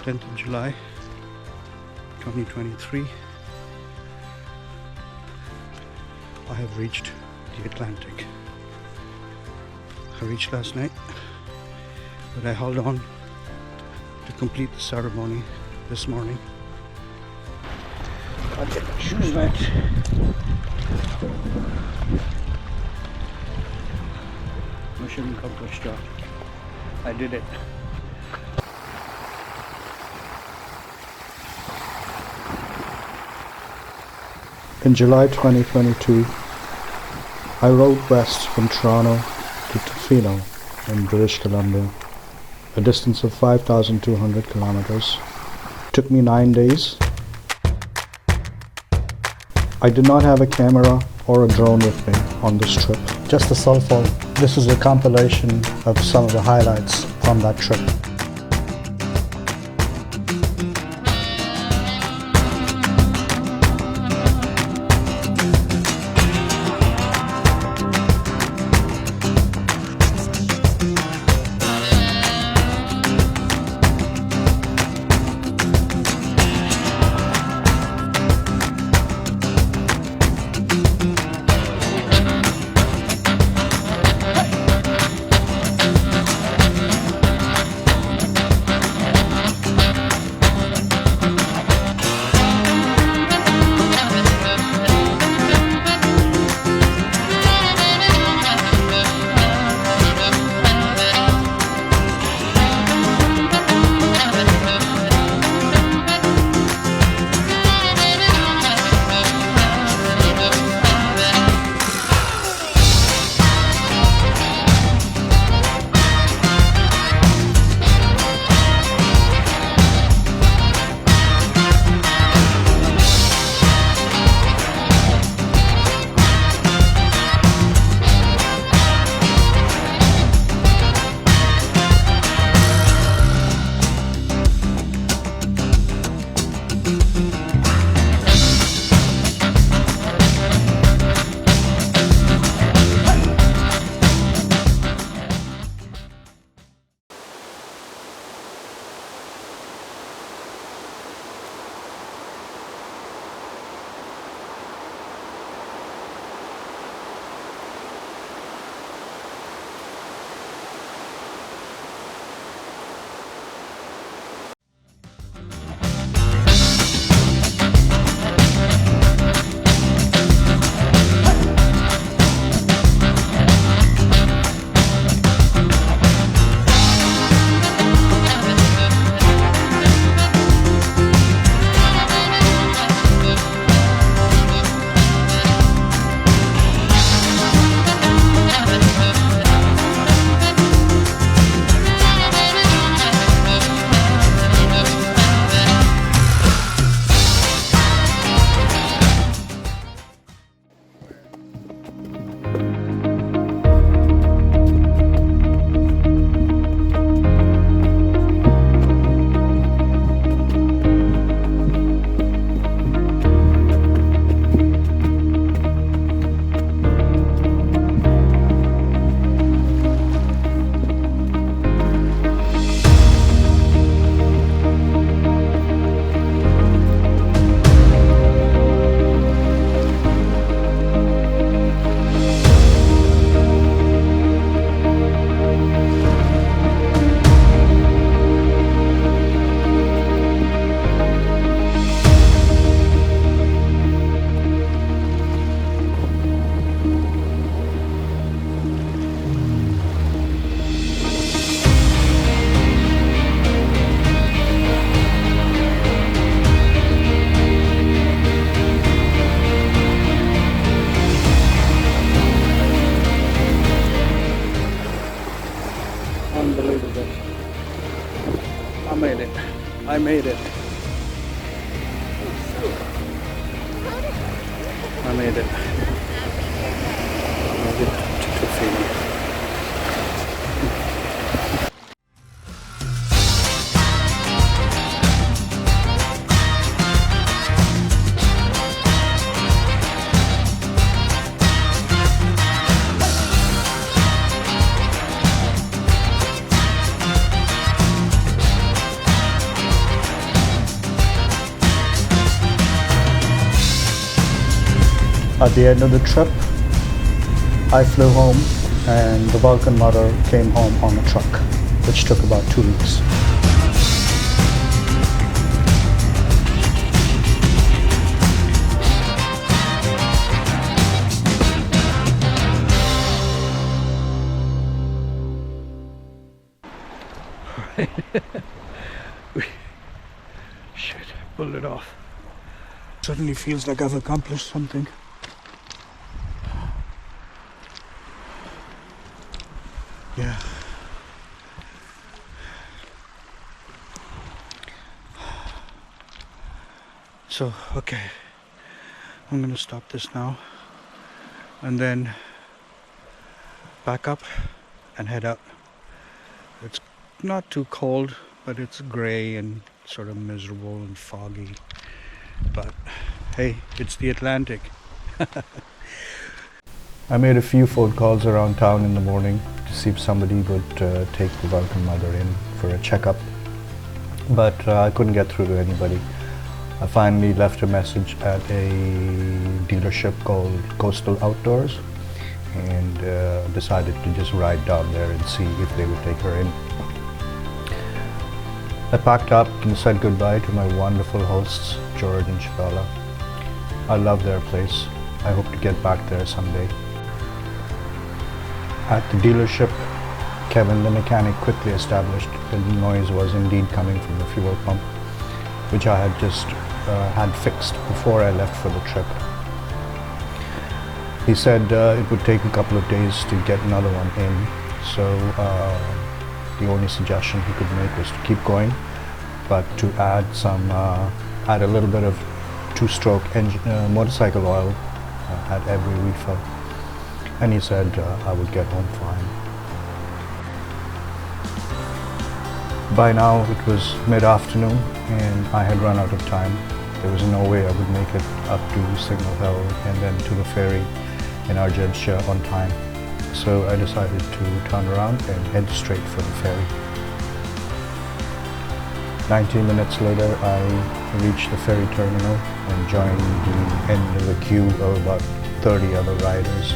10th of July 2023. I have reached the Atlantic. I reached last night, but I held on to complete the ceremony this morning. I'll get my shoes wet. Mission accomplished, job. I did it. In July 2022, I rode west from Toronto to Tofino in British Columbia, a distance of 5,200 kilometers. It took me 9 days. I did not have a camera or a drone with me on this trip, just a cell phone. This is a compilation of some of the highlights from that trip. I made it. I made it. I made it to Tofino. At the end of the trip, I flew home and the Vulcan mother came home on a truck, which took about 2 weeks. Shit, pulled it off. Suddenly feels like I've accomplished something. Yeah. So, okay. I'm gonna stop this now and then back up and head out. It's not too cold, but it's gray and sort of miserable and foggy. But hey, it's the Atlantic. I made a few phone calls around town in the morning to see if somebody would take the Vulcan mother in for a checkup, but I couldn't get through to anybody. I finally left a message at a dealership called Coastal Outdoors and decided to just ride down there and see if they would take her in. I packed up and said goodbye to my wonderful hosts, George and Shabala. I love their place. I hope to get back there someday. At the dealership, Kevin the mechanic quickly established that the noise was indeed coming from the fuel pump, which I had just had fixed before I left for the trip. He said it would take a couple of days to get another one in, so the only suggestion he could make was to keep going, but to add a little bit of two-stroke motorcycle oil at every refill. And he said I would get home fine. By now it was mid-afternoon and I had run out of time. There was no way I would make it up to Signal Hill and then to the ferry in Argentia on time. So I decided to turn around and head straight for the ferry. 19 minutes later I reached the ferry terminal and joined the end of the queue of about 30 other riders.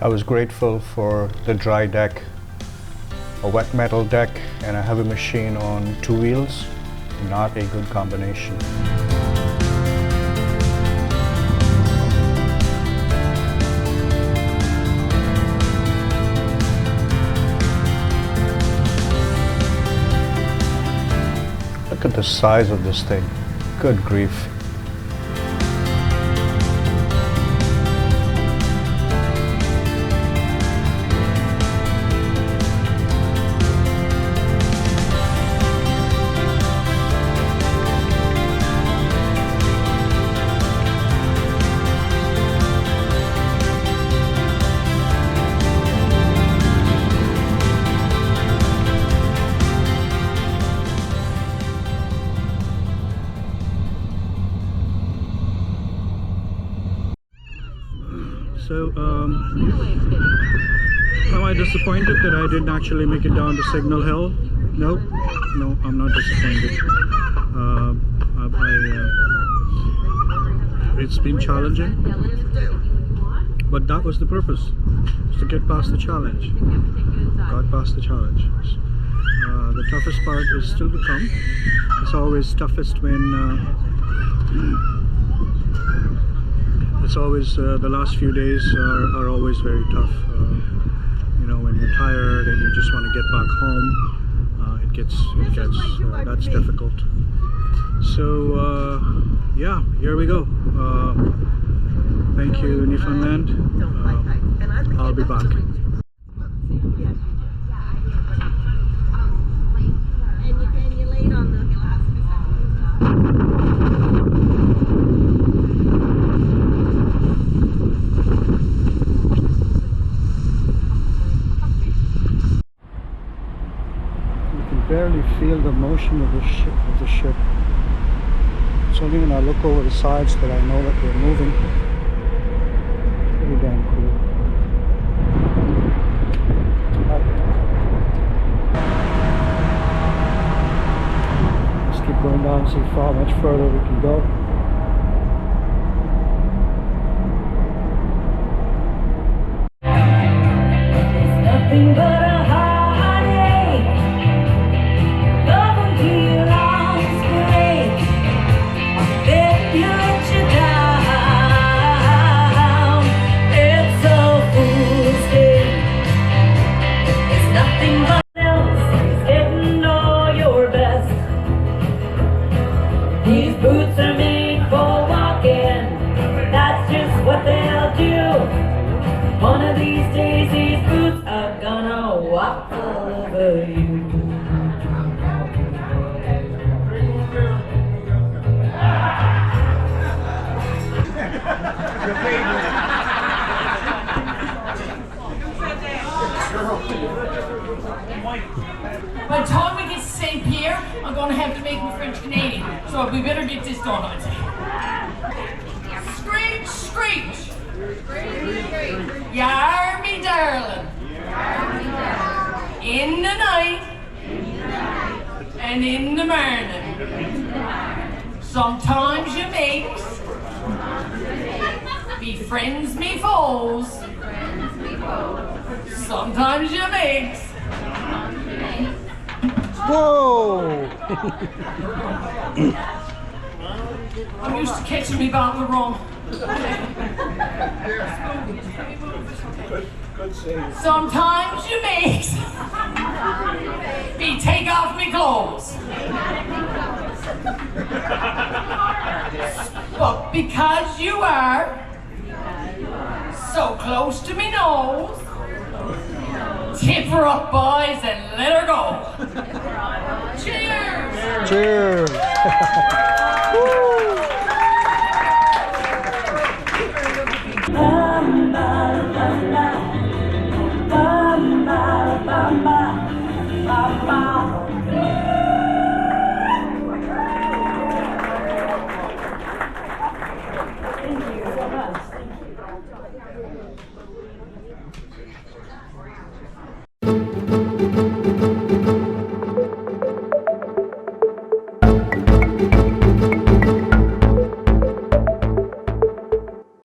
I was grateful for the dry deck, a wet metal deck, and a heavy machine on two wheels. Not a good combination. Look at the size of this thing. Good grief. So, am I disappointed that I didn't actually make it down to Signal Hill? No, I'm not disappointed. It's been challenging, but that was the purpose, was to get past the challenge. Got past the challenge. The toughest part is still to come. It's always toughest when it's always the last few days are always very tough. You know, when you're tired and you just want to get back home, it gets that's difficult. So yeah, here we go. Thank you, Newfoundland. I'll be back. Barely feel the motion of the ship. It's only when I look over the sides that I know that they're moving. Pretty damn cool. Let's keep going down and see how much further we can go. It's nothing but a heartache. Love until arms break. Then you let you down. It's a fool's day. It's nothing but else. It's getting all your best. These boots are made for walking. That's just what they'll do. One of these days, these boots are gonna walk all over you. By the time we get to St. Pierre, I'm going to have to make me French Canadian. So we better get this done, I'd say. Screech, screech. Yar me darling. In the night and in the morning. Sometimes you makes be friends, me foes. Sometimes you makes. Whoa! I'm used to catching me bottle of rum. Sometimes you makes me take off me clothes. But because you are so close to me nose, tip her up, boys, and let her go. Cheers! Cheers!